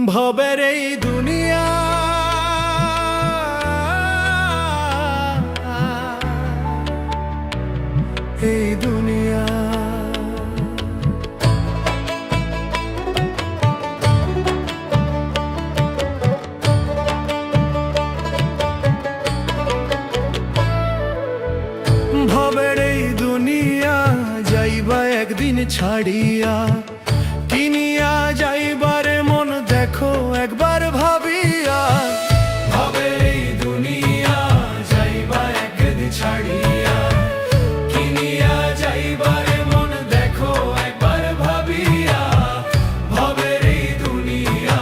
ভবের এই দুনিয়া এই দুনিয়া ভবের এই দুনিয়া যাইবা একদিন ছাড়িয়া কিনিয়া যাইবারে মন দেখো একবার ভাবিয়া ভবের এই দুনিয়া যাইবা একদিন ছাড়িয়া কিনিয়া যাইবারে মন দেখো একবার ভাবিয়া ভবের এই দুনিয়া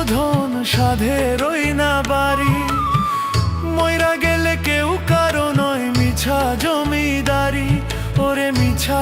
ধন সাধেরই না বাড়ি মইরা গেলে কেউ কারো নয় মিছা জমিদারি ওরে মিছা